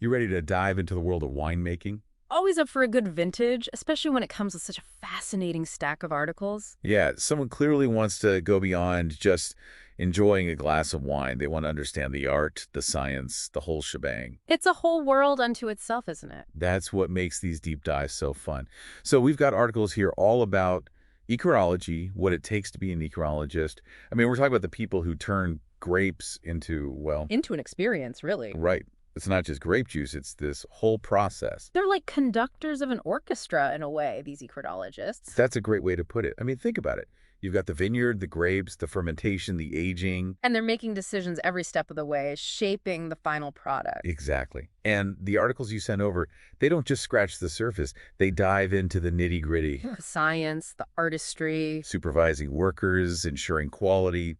You ready to dive into the world of winemaking? Always up for a good vintage, especially when it comes with such a fascinating stack of articles. Yeah, someone clearly wants to go beyond just enjoying a glass of wine. They want to understand the art, the science, the whole shebang. It's a whole world unto itself, isn't it? That's what makes these deep dives so fun. So we've got articles here all about ecology, what it takes to be an ecologist. I mean, we're talking about the people who turn grapes into, well, Into an experience, really. right. It's not just grape juice, it's this whole process. They're like conductors of an orchestra in a way, these ecologists. That's a great way to put it. I mean, think about it. You've got the vineyard, the grapes, the fermentation, the aging. And they're making decisions every step of the way, shaping the final product. Exactly. And the articles you sent over, they don't just scratch the surface. They dive into the nitty-gritty, The science, the artistry. supervising workers, ensuring quality,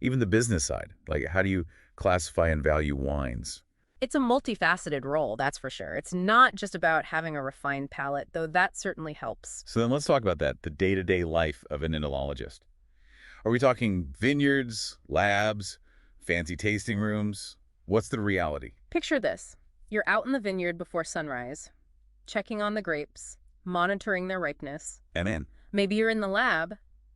even the business side. Like, how do you classify and value wines? It's a multifaceted role, that's for sure. It's not just about having a refined palate, though that certainly helps. So then let's talk about that, the day-to-day life of an enologist. Are we talking vineyards, labs, fancy tasting rooms? What's the reality? Picture this. You're out in the vineyard before sunrise, checking on the grapes, monitoring their ripeness. And then, Maybe you're in the lab,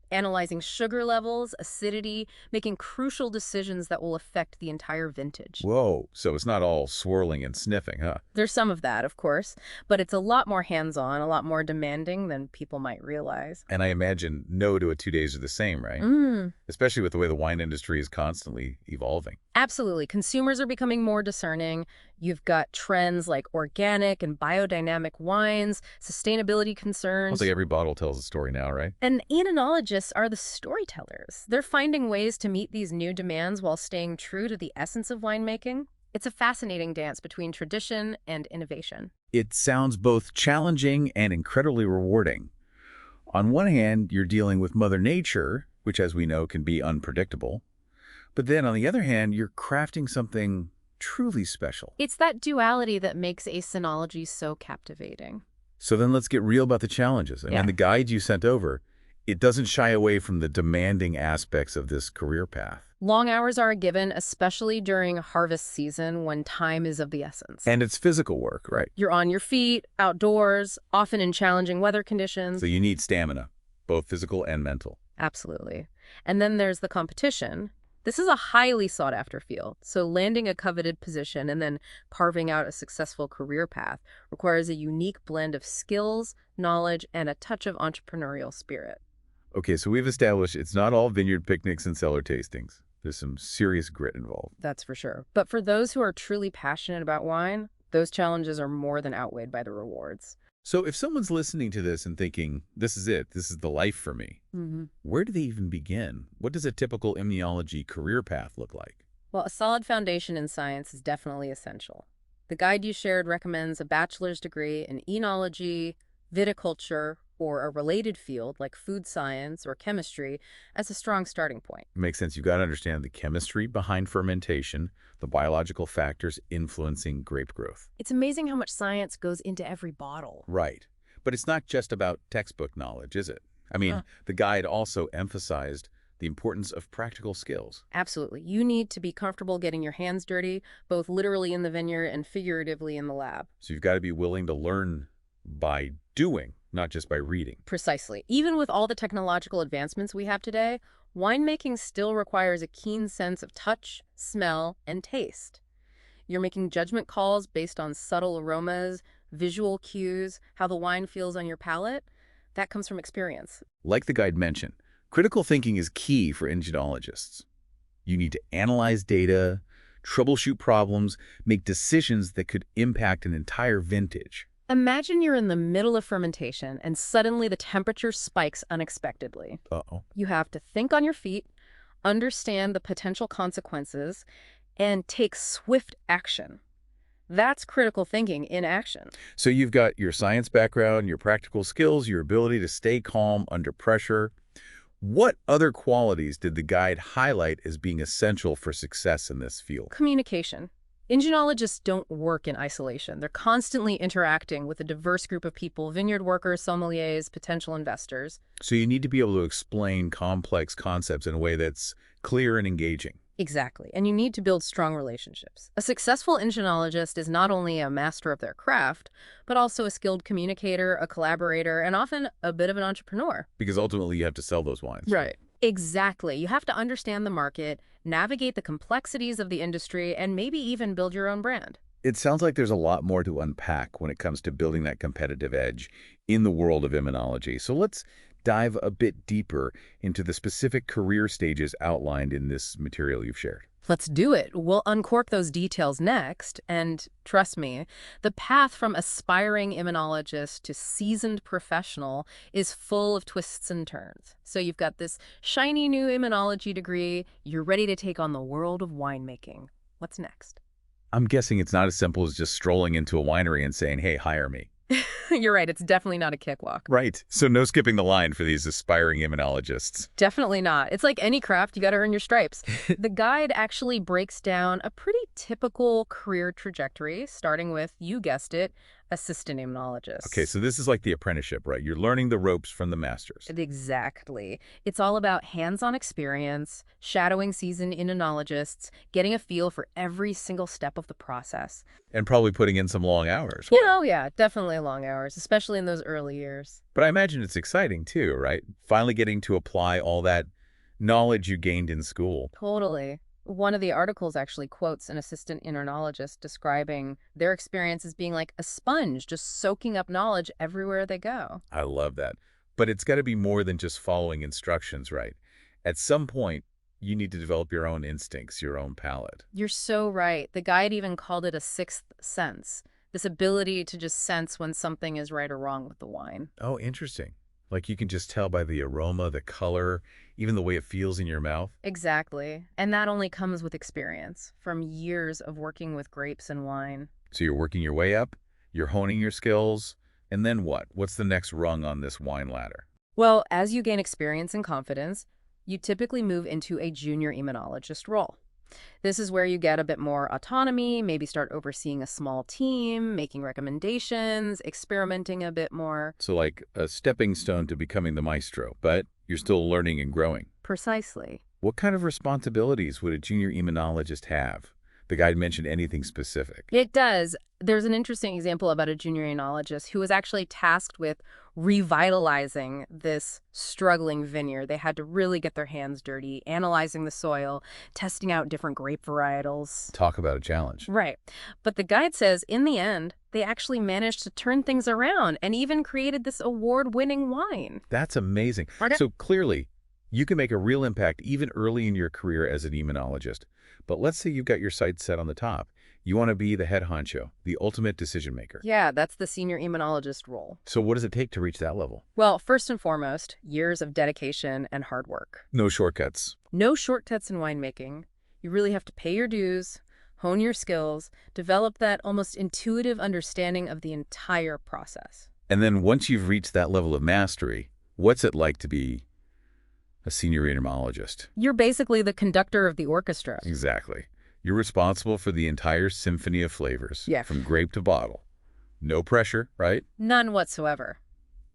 analyzing sugar levels, acidity, making crucial decisions that will affect the entire vintage. whoa, so it's not all swirling and sniffing, huh? There's some of that, of course, but it's a lot more hands-on, a lot more demanding than people might realize. And I imagine no to a 2 days are the same, right? Especially with the way the wine industry is constantly evolving. Absolutely. Consumers are becoming more discerning. You've got trends like organic and biodynamic wines, sustainability concerns. It's like every bottle tells a story now, right? And enologists are the storytellers. They're finding ways to meet these new demands while staying true to the essence of winemaking. It's a fascinating dance between tradition and innovation. It sounds both challenging and incredibly rewarding. On one hand, you're dealing with Mother Nature, which, as we know, can be unpredictable. But then, on the other hand, you're crafting something truly special. It's that duality that makes Oenology so captivating. So then let's get real about the challenges. I mean, the guide you sent over, it doesn't shy away from the demanding aspects of this career path. Long hours are a given, especially during harvest season when time is of the essence. And it's physical work, right? You're on your feet, outdoors, often in challenging weather conditions. So you need stamina, both physical and mental. Absolutely. And then there's the competition. This is a highly sought-after field, so landing a coveted position and then carving out a successful career path requires a unique blend of skills, knowledge, and a touch of entrepreneurial spirit. Okay, so we've established it's not all vineyard picnics and cellar tastings. There's some serious grit involved. That's for sure. But for those who are truly passionate about wine, those challenges are more than outweighed by the rewards. So if someone's listening to this and thinking, this is it, this is the life for me, where do they even begin? What does a typical immunology career path look like? Well, a solid foundation in science is definitely essential. The guide you shared recommends a bachelor's degree in enology, viticulture, or a related field like food science or chemistry as a strong starting point. It makes sense. You've got to understand the chemistry behind fermentation, the biological factors influencing grape growth. It's amazing how much science goes into every bottle. Right. But it's not just about textbook knowledge, is it? I mean, the guide also emphasized the importance of practical skills. Absolutely. You need to be comfortable getting your hands dirty, both literally in the vineyard and figuratively in the lab. So you've got to be willing to learn by doing, not just by reading. Precisely. Even with all the technological advancements we have today, winemaking still requires a keen sense of touch, smell, and taste. You're making judgment calls based on subtle aromas, visual cues, how the wine feels on your palate. That comes from experience. Like the guide mentioned, critical thinking is key for enologists. You need to analyze data, troubleshoot problems, make decisions that could impact an entire vintage. Imagine you're in the middle of fermentation and suddenly the temperature spikes unexpectedly. Uh-oh. You have to think on your feet, understand the potential consequences, and take swift action. That's critical thinking in action. So you've got your science background, your practical skills, your ability to stay calm under pressure. What other qualities did the guide highlight as being essential for success in this field? Communication. Oenologists don't work in isolation. They're constantly interacting with a diverse group of people, vineyard workers, sommeliers, potential investors. So you need to be able to explain complex concepts in a way that's clear and engaging. Exactly. And you need to build strong relationships. A successful entomologist is not only a master of their craft, but also a skilled communicator, a collaborator, and often a bit of an entrepreneur. Because ultimately you have to sell those wines. Right. Exactly. You have to understand the market, navigate the complexities of the industry, and maybe even build your own brand. It sounds like there's a lot more to unpack when it comes to building that competitive edge in the world of immunology. So let's dive a bit deeper into the specific career stages outlined in this material you've shared. Let's do it. We'll uncork those details next. And trust me, the path from aspiring immunologist to seasoned professional is full of twists and turns. So you've got this shiny new immunology degree. You're ready to take on the world of winemaking. What's next? I'm guessing it's not as simple as just strolling into a winery and saying, hey, hire me. You're right. It's definitely not a cakewalk. Right. So no skipping the line for these aspiring immunologists. Definitely not. It's like any craft, you got to earn your stripes. The guide actually breaks down a pretty typical career trajectory, starting with, you guessed it, assistant immunologist. Okay, so this is like the apprenticeship, right? You're learning the ropes from the masters. Exactly. It's all about hands-on experience, shadowing seasoned immunologists, getting a feel for every single step of the process. And probably putting in some long hours. Yeah, definitely long hours, especially in those early years. But I imagine it's exciting too, right? Finally getting to apply all that knowledge you gained in school. Totally. One of the articles actually quotes an assistant immunologist describing their experience as being like a sponge, just soaking up knowledge everywhere they go. I love that. But it's got to be more than just following instructions, right? At some point, you need to develop your own instincts, your own palate. You're so right. The guide even called it a sixth sense, this ability to just sense when something is right or wrong with the wine. Oh, interesting. Like you can just tell by the aroma, the color, even the way it feels in your mouth. Exactly. And that only comes with experience, from years of working with grapes and wine. So you're working your way up, you're honing your skills, and then what? What's the next rung on this wine ladder? Well, as you gain experience and confidence, you typically move into a junior immunologist role. This is where you get a bit more autonomy, maybe start overseeing a small team, making recommendations, experimenting a bit more. So like a stepping stone to becoming the maestro, but you're still learning and growing. Precisely. What kind of responsibilities would a junior immunologist have? The guide mentioned anything specific. It does. There's an interesting example about a junior enologist who was actually tasked with revitalizing this struggling vineyard. They had to really get their hands dirty, analyzing the soil, testing out different grape varietals. Talk about a challenge. Right. But the guide says, in the end, they actually managed to turn things around and even created this award-winning wine. That's amazing. So clearly, you can make a real impact even early in your career as an immunologist. But let's say you've got your sights set on the top. You want to be the head honcho, the ultimate decision maker. Yeah, that's the senior immunologist role. So what does it take to reach that level? Well, first and foremost, years of dedication and hard work. No shortcuts. No shortcuts in winemaking. You really have to pay your dues, hone your skills, develop that almost intuitive understanding of the entire process. And then once you've reached that level of mastery, what's it like to be a senior entomologist? You're basically the conductor of the orchestra. Exactly. You're responsible for the entire symphony of flavors, Yeah. from grape to bottle. No pressure, right? None whatsoever.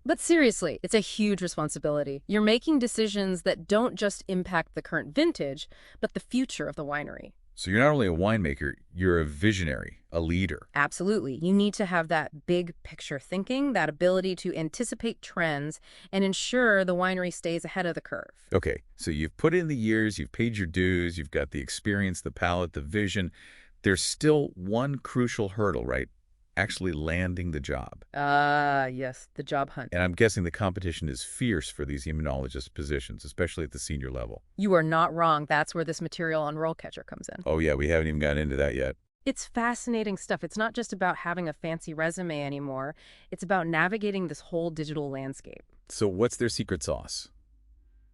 But seriously, it's a huge responsibility. You're making decisions that don't just impact the current vintage, but the future of the winery. So you're not only a winemaker, you're a visionary, a leader. Absolutely. You need to have that big picture thinking, that ability to anticipate trends and ensure the winery stays ahead of the curve. Okay, so you've put in the years, you've paid your dues, you've got the experience, the palate, the vision. There's still one crucial hurdle, right? Actually landing the job. Yes, the job hunt. And I'm guessing the competition is fierce for these immunologist positions, especially at the senior level. You are not wrong. That's where this material on RoleCatcher comes in. Oh yeah, we haven't even gotten into that yet. It's fascinating stuff. It's not just about having a fancy resume anymore. It's about navigating this whole digital landscape. So what's their secret sauce?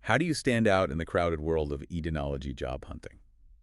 How do you stand out in the crowded world of Oenology job hunting?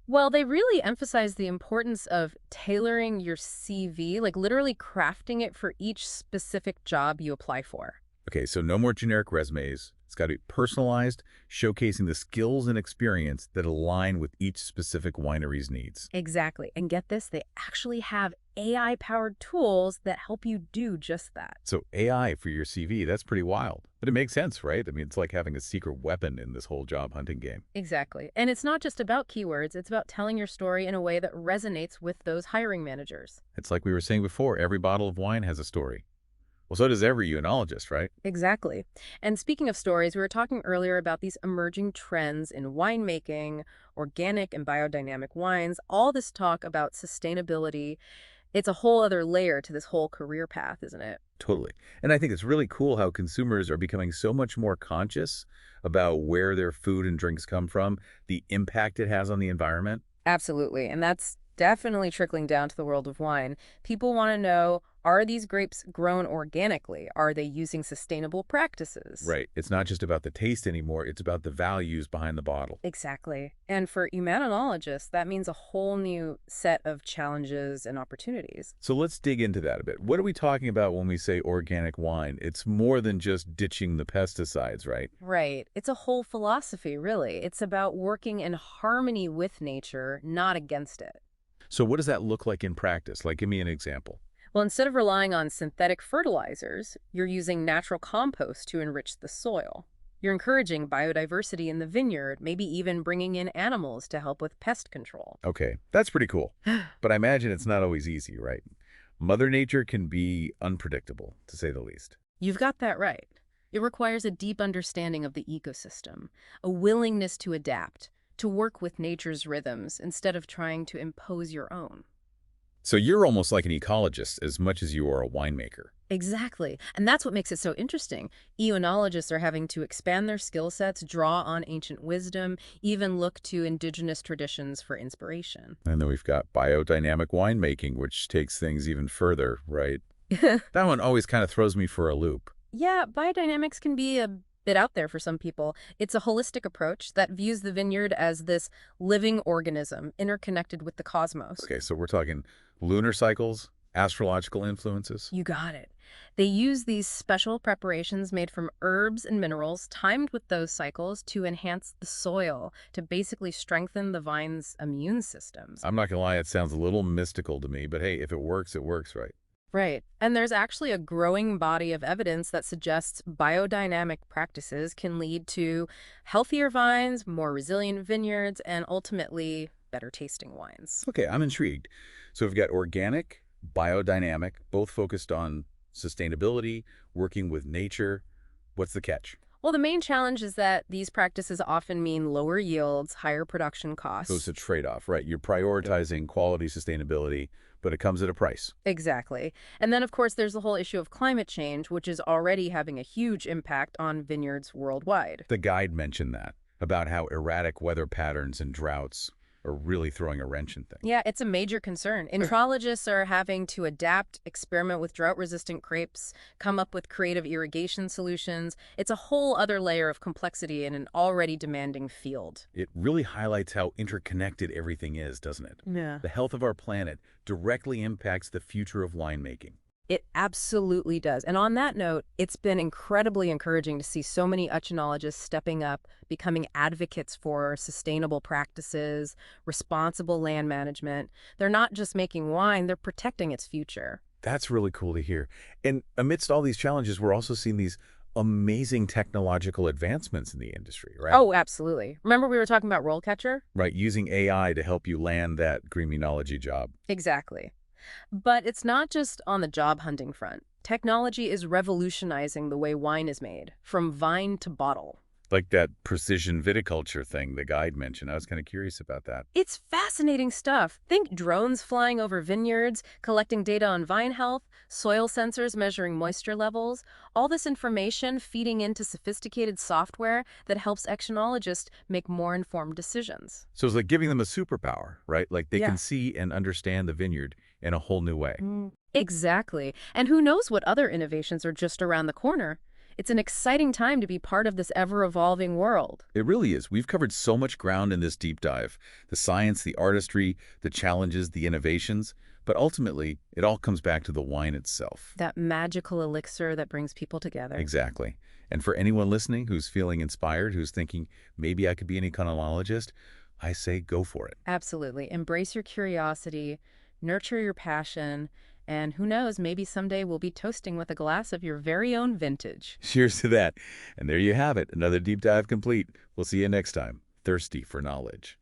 Well, they really emphasize the importance of tailoring your CV, like literally crafting it for each specific job you apply for. Okay, so no more generic resumes. It's got to be personalized, showcasing the skills and experience that align with each specific winery's needs. Exactly. And get this, they actually have AI-powered tools that help you do just that. So AI for your CV, that's pretty wild. But it makes sense, right? I mean, it's like having a secret weapon in this whole job hunting game. Exactly. And it's not just about keywords, it's about telling your story in a way that resonates with those hiring managers. It's like we were saying before, every bottle of wine has a story. Well, so does every Oenologist, right? Exactly. And speaking of stories, we were talking earlier about these emerging trends in winemaking, organic and biodynamic wines, all this talk about sustainability. It's a whole other layer to this whole career path, isn't it? Totally. And I think it's really cool how consumers are becoming so much more conscious about where their food and drinks come from, the impact it has on the environment. Absolutely. And that's definitely trickling down to the world of wine. People want to know, are these grapes grown organically? Are they using sustainable practices? Right. It's not just about the taste anymore, it's about the values behind the bottle. Exactly. And for humanologists, that means a whole new set of challenges and opportunities. So let's dig into that a bit. What are we talking about when we say organic wine? It's more than just ditching the pesticides, right? Right. It's a whole philosophy, really. It's about working in harmony with nature, not against it. So what does that look like in practice? Like, give me an example. Well, instead of relying on synthetic fertilizers, you're using natural compost to enrich the soil. You're encouraging biodiversity in the vineyard, maybe even bringing in animals to help with pest control. Okay, that's pretty cool. But I imagine it's not always easy, right? Mother Nature can be unpredictable, to say the least. You've got that right. It requires a deep understanding of the ecosystem, a willingness to adapt, to work with nature's rhythms instead of trying to impose your own. So you're almost like an ecologist as much as you are a winemaker. Exactly. And that's what makes it so interesting. Oenologists are having to expand their skill sets, draw on ancient wisdom, even look to indigenous traditions for inspiration. And then we've got biodynamic winemaking, which takes things even further, right? That one always kind of throws me for a loop. Yeah, biodynamics can be a bit out there for some people. It's a holistic approach that views the vineyard as this living organism interconnected with the cosmos. Okay, so we're talking lunar cycles, astrological influences. You got it. They use these special preparations made from herbs and minerals timed with those cycles to enhance the soil, to basically strengthen the vine's immune systems. I'm not gonna lie, it sounds a little mystical to me, but hey, if it works, right? Right. And there's actually a growing body of evidence that suggests biodynamic practices can lead to healthier vines, more resilient vineyards, and ultimately better tasting wines. Okay, I'm intrigued. So we've got organic, biodynamic, both focused on sustainability, working with nature. What's the catch? Well, the main challenge is that these practices often mean lower yields, higher production So it's costs. a trade-off, right? You're prioritizing quality, sustainability, but it comes at a price. Exactly. And then, of course, there's the whole issue of climate change, which is already having a huge impact on vineyards worldwide. The guide mentioned that, about how erratic weather patterns and droughts are really throwing a wrench in things. Yeah, it's a major concern. Intrologists are having to adapt, experiment with drought-resistant grapes, come up with creative irrigation solutions. It's a whole other layer of complexity in an already demanding field. It really highlights how interconnected everything is, doesn't it? Yeah. The health of our planet directly impacts the future of winemaking. It absolutely does. And on that note, it's been incredibly encouraging to see so many oenologists stepping up, becoming advocates for sustainable practices, responsible land management. They're not just making wine, they're protecting its future. That's really cool to hear. And amidst all these challenges, we're also seeing these amazing technological advancements in the industry, right? Oh, absolutely. Remember we were talking about RoleCatcher? Right, using AI to help you land that greenenology job. Exactly. But it's not just on the job hunting front. Technology is revolutionizing the way wine is made, from vine to bottle. Like that precision viticulture thing the guide mentioned. I was kind of curious about that. It's fascinating stuff. Think drones flying over vineyards, collecting data on vine health, soil sensors measuring moisture levels, all this information feeding into sophisticated software that helps oenologists make more informed decisions. So it's like giving them a superpower, right? Like they Yeah. can see and understand the vineyard in a whole new way. Exactly. And who knows what other innovations are just around the corner? It's an exciting time to be part of this ever-evolving world. It really is. We've covered so much ground in this deep dive. The science, the artistry, the challenges, the innovations. But ultimately, it all comes back to the wine itself. That magical elixir that brings people together. Exactly. And for anyone listening who's feeling inspired, who's thinking, maybe I could be an econologist, I say go for it. Absolutely. Embrace your curiosity, nurture your passion, and who knows, maybe someday we'll be toasting with a glass of your very own vintage. Cheers to that. And there you have it, another deep dive complete. We'll see you next time. Thirsty for knowledge.